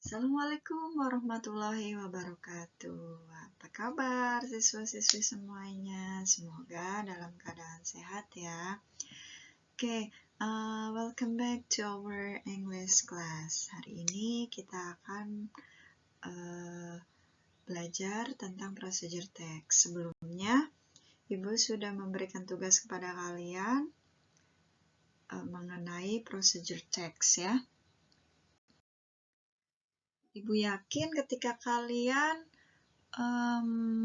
Assalamualaikum warahmatullahi wabarakatuh. Apa kabar siswa-siswi semuanya? Semoga dalam keadaan sehat ya. Welcome back to our English class. Hari ini kita akan belajar tentang procedure text. Sebelumnya, Ibu sudah memberikan tugas kepada kalian mengenai procedure text ya. Ibu yakin ketika kalian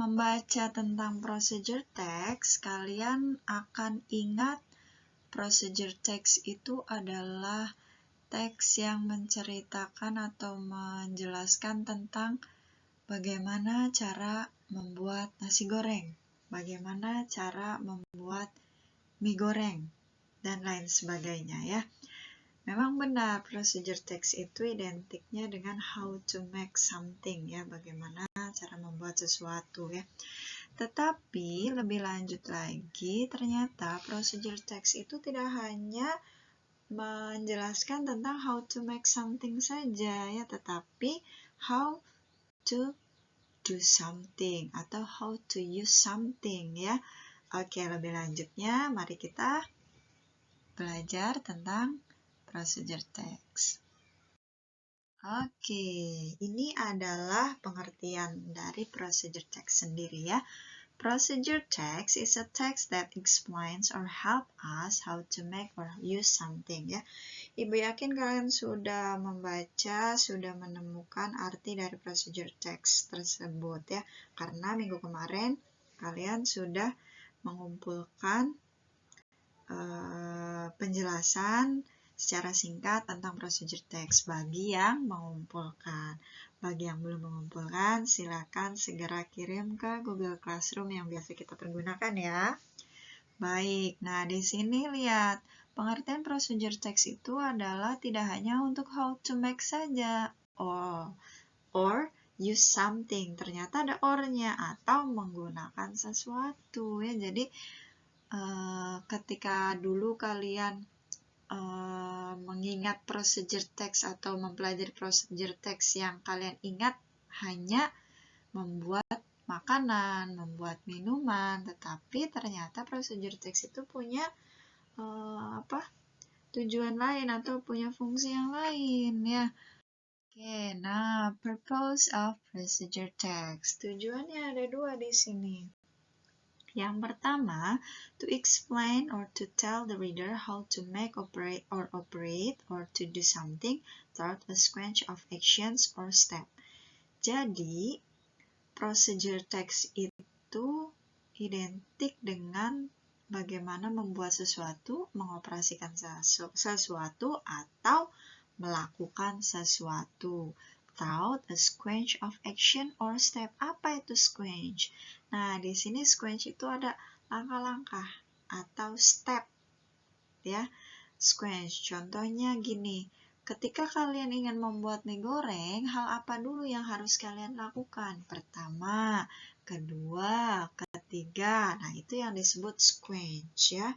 membaca tentang procedure text, kalian akan ingat procedure text itu adalah teks yang menceritakan atau menjelaskan tentang bagaimana cara membuat nasi goreng, bagaimana cara membuat mie goreng, dan lain sebagainya ya. Memang benar, procedure text itu identiknya dengan how to make something ya, bagaimana cara membuat sesuatu ya. Tetapi lebih lanjut lagi, ternyata procedure text itu tidak hanya menjelaskan tentang how to make something saja ya, tetapi how to do something atau how to use something ya. Oke, lebih lanjutnya mari kita belajar tentang procedure text. Oke, ini adalah pengertian dari procedure text sendiri ya. Procedure text is a text that explains or help us how to make or use something ya. Ibu yakin kalian sudah membaca, sudah menemukan arti dari procedure text tersebut ya. Karena minggu kemarin kalian sudah mengumpulkan penjelasan secara singkat tentang procedure text bagi yang mengumpulkan. Bagi yang belum mengumpulkan, silakan segera kirim ke Google Classroom yang biasa kita pergunakan ya. Baik, nah di sini lihat, pengertian procedure text itu adalah tidak hanya untuk how to make saja, or use something. Ternyata ada or-nya, atau menggunakan sesuatu ya. Jadi ketika dulu kalian mengingat procedure text atau mempelajari procedure text, yang kalian ingat hanya membuat makanan, membuat minuman, tetapi ternyata procedure text itu punya tujuan lain atau punya fungsi yang lain ya. Oke, nah purpose of procedure text. Tujuannya ada dua di sini. Yang pertama, to explain or to tell the reader how to make, operate, or to do something through a sequence of actions or step. Jadi, procedure text itu identik dengan bagaimana membuat sesuatu, mengoperasikan sesuatu, atau melakukan sesuatu. Through a sequence of action or step. Apa itu sequence? Nah, di sini sequence itu ada langkah-langkah atau step ya. Sequence. Contohnya gini, ketika kalian ingin membuat mie goreng, hal apa dulu yang harus kalian lakukan? Pertama, kedua, ketiga. Nah, itu yang disebut sequence ya.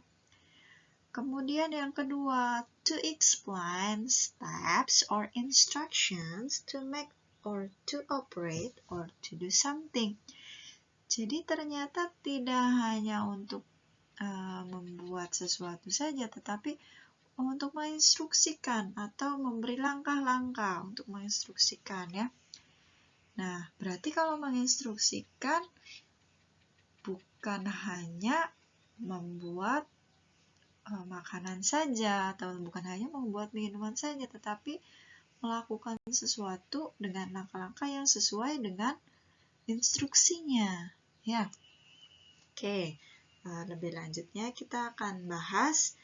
Kemudian yang kedua, to explain steps or instructions to make or to operate or to do something. Jadi ternyata tidak hanya untuk membuat sesuatu saja, tetapi untuk menginstruksikan atau memberi langkah-langkah untuk menginstruksikan ya. Nah, berarti kalau menginstruksikan bukan hanya membuat makanan saja atau bukan hanya membuat minuman saja, tetapi melakukan sesuatu dengan langkah-langkah yang sesuai dengan instruksinya ya. Oke, lebih lanjutnya kita akan bahas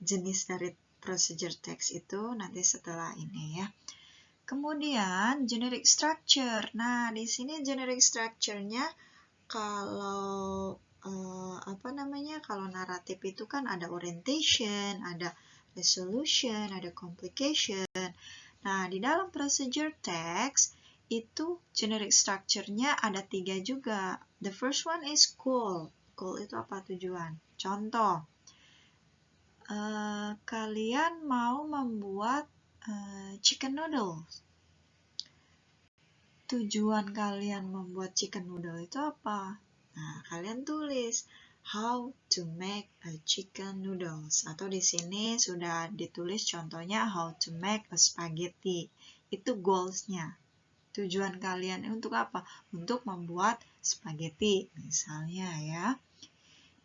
jenis dari procedure text itu nanti setelah ini ya. Kemudian generic structure. Nah, di sini generic structure-nya kalau kalau naratif itu kan ada orientation, ada resolution, ada complication. Nah, di dalam procedure text itu generic structure-nya ada 3 juga. The first one is goal. Goal itu apa tujuan? Contoh, kalian mau membuat chicken noodle. Tujuan kalian membuat chicken noodle itu apa? Nah, kalian tulis how to make a chicken noodles, atau di sini sudah ditulis contohnya how to make a spaghetti. Itu goals-nya. Tujuan kalian untuk apa? Untuk membuat spaghetti misalnya ya.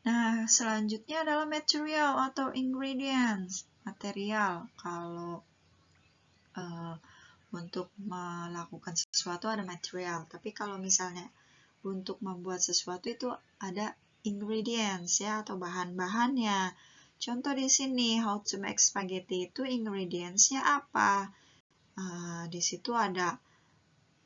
Nah, selanjutnya adalah material atau ingredients. Material, kalau untuk melakukan sesuatu ada material, tapi kalau misalnya untuk membuat sesuatu itu ada ingredients ya, atau bahan-bahannya. Contoh di sini how to make spaghetti itu ingredients-nya apa? Di situ ada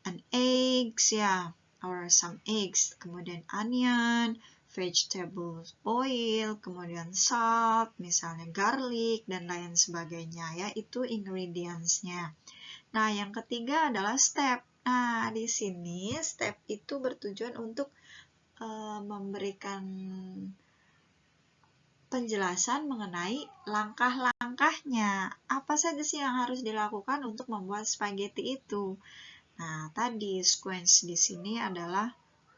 an eggs ya, or some eggs, kemudian onion, vegetable oil, kemudian salt, misalnya garlic dan lain sebagainya ya, itu ingredients-nya. Nah, yang ketiga adalah step. Nah, di sini step itu bertujuan untuk memberikan penjelasan mengenai langkah-langkahnya. Apa saja sih yang harus dilakukan untuk membuat spaghetti itu? Nah, tadi sequence di sini adalah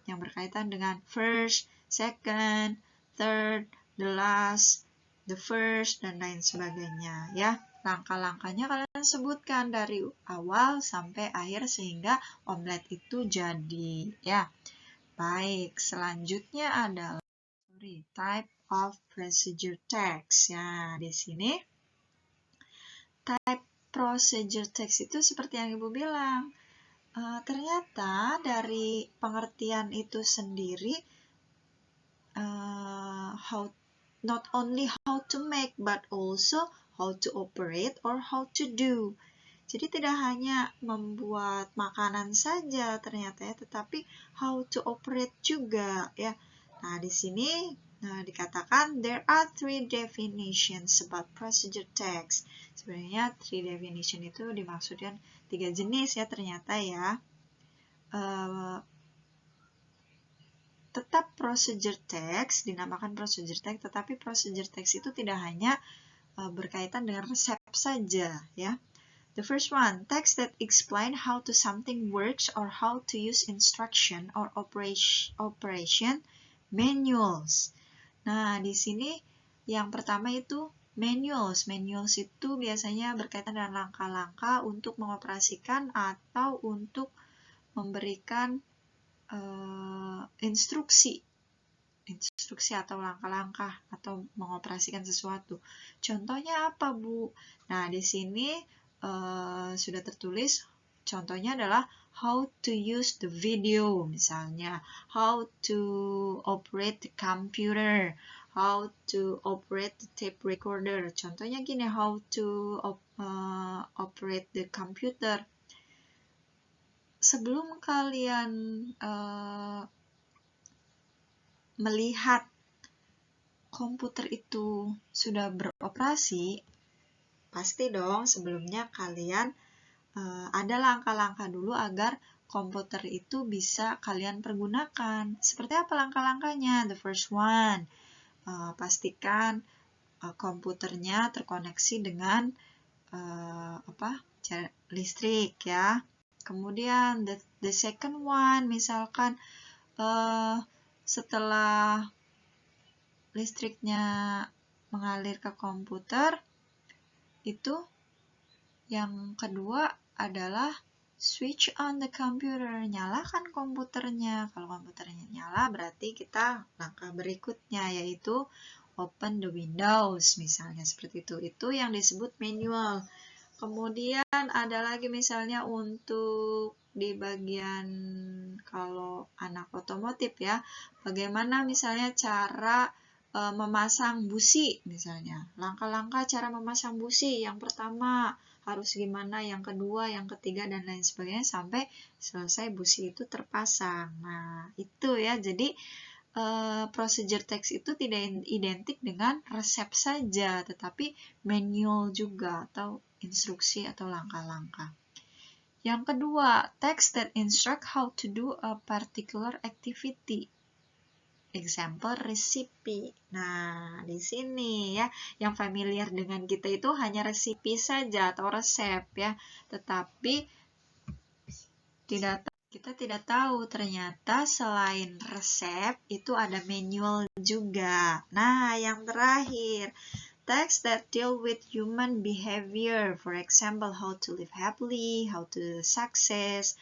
yang berkaitan dengan first, second, third, the last, the first, dan lain sebagainya ya. Langkah-langkahnya kalian sebutkan dari awal sampai akhir sehingga omelet itu jadi ya. Baik, selanjutnya adalah type of procedure text. Ya, di sini type procedure text itu seperti yang Ibu bilang. Ternyata dari pengertian itu sendiri, not only how to make but also how to operate or how to do. Jadi tidak hanya membuat makanan saja ternyata ya, tetapi how to operate juga ya. Nah, di sini dikatakan there are 3 definitions about procedure text. Sebenarnya 3 definition itu dimaksudkan 3 jenis ya ternyata ya. Tetap procedure text, dinamakan procedure text, tetapi procedure text itu tidak hanya berkaitan dengan resep saja ya. The first one, text that explain how to something works or how to use instruction or operation manuals. Nah, di sini yang pertama itu manuals. Manuals itu biasanya berkaitan dengan langkah-langkah untuk mengoperasikan atau untuk memberikan instruksi atau langkah-langkah atau mengoperasikan sesuatu. Contohnya apa, Bu? Nah, di sini sudah tertulis. Contohnya adalah how to use the video, misalnya how to operate the computer, how to operate the tape recorder. Contohnya gini, how to operate the computer. Sebelum kalian melihat komputer itu sudah beroperasi, pasti dong sebelumnya kalian ada langkah-langkah dulu agar komputer itu bisa kalian pergunakan. Seperti apa langkah-langkahnya? The first one, pastikan komputernya terkoneksi dengan listrik ya. Kemudian the second one, misalkan setelah listriknya mengalir ke komputer, itu yang kedua adalah switch on the computer, nyalakan komputernya. Kalau komputernya nyala berarti kita langkah berikutnya yaitu open the windows, misalnya seperti itu. Itu yang disebut manual. Kemudian ada lagi misalnya untuk di bagian kalau anak otomotif ya, bagaimana misalnya cara memasang busi misalnya. Langkah-langkah cara memasang busi. Yang pertama harus gimana, yang kedua, yang ketiga, dan lain sebagainya sampai selesai busi itu terpasang. Nah, itu ya. Jadi procedure text itu tidak identik dengan resep saja, tetapi manual juga atau instruksi atau langkah-langkah. Yang kedua, text that instruct how to do a particular activity. example recipe. Nah, di sini ya, yang familiar dengan kita itu hanya recipe saja atau resep ya. Tetapi kita tidak tahu ternyata selain resep itu ada manual juga. Nah, yang terakhir, text that deal with human behavior. For example, how to live happily, how to success.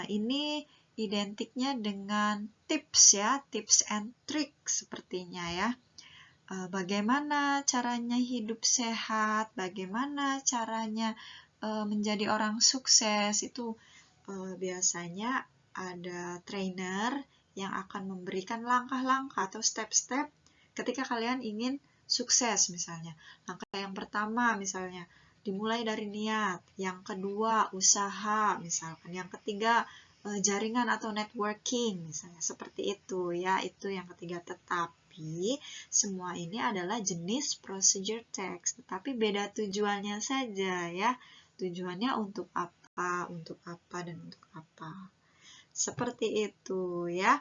Ini identiknya dengan tips ya, tips and trick sepertinya ya. Bagaimana caranya hidup sehat, bagaimana caranya menjadi orang sukses, itu biasanya ada trainer yang akan memberikan langkah-langkah atau step-step ketika kalian ingin sukses misalnya. Langkah yang pertama misalnya dimulai dari niat, yang kedua usaha misalkan, yang ketiga jaringan atau networking misalnya, seperti itu ya, itu yang ketiga. Tetapi semua ini adalah jenis procedure text, tetapi beda tujuannya saja ya. Tujuannya untuk apa, dan untuk apa. Seperti itu ya.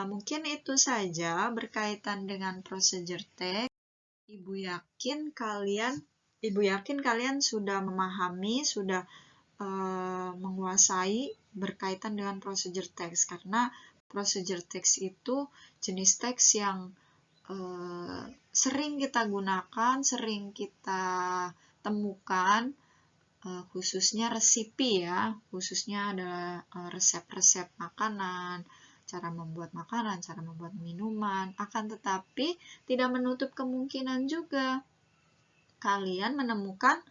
Mungkin itu saja berkaitan dengan procedure text. Ibu yakin kalian sudah memahami, sudah menguasai berkaitan dengan procedure text, karena procedure text itu jenis teks yang sering kita gunakan, sering kita temukan, khususnya resipi ya, khususnya ada resep-resep makanan, cara membuat makanan, cara membuat minuman. Akan tetapi tidak menutup kemungkinan juga kalian menemukan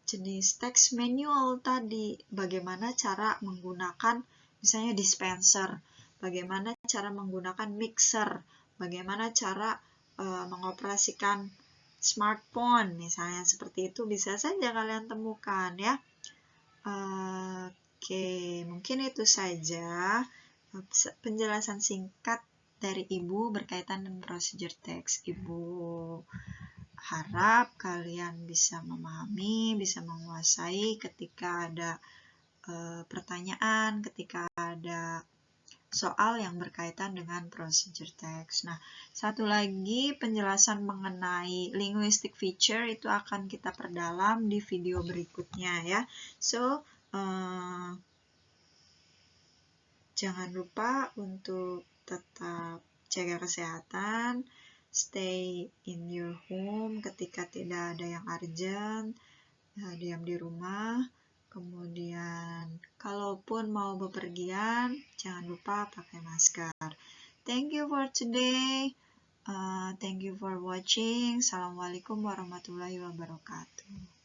jenis teks manual tadi, bagaimana cara menggunakan misalnya dispenser, bagaimana cara menggunakan mixer, bagaimana cara mengoperasikan smartphone misalnya, seperti itu bisa saja kalian temukan ya. Oke, mungkin itu saja penjelasan singkat dari Ibu berkaitan dengan procedure text. Ibu harap kalian bisa memahami, bisa menguasai ketika ada pertanyaan, ketika ada soal yang berkaitan dengan procedure text. Nah, satu lagi penjelasan mengenai linguistic feature itu akan kita perdalam di video berikutnya ya. So, jangan lupa untuk tetap jaga kesehatan, stay in your home ketika tidak ada yang urgent, diam di rumah. Kemudian, kalaupun mau bepergian, jangan lupa pakai masker. Thank you for today. Thank you for watching. Assalamualaikum warahmatullahi wabarakatuh.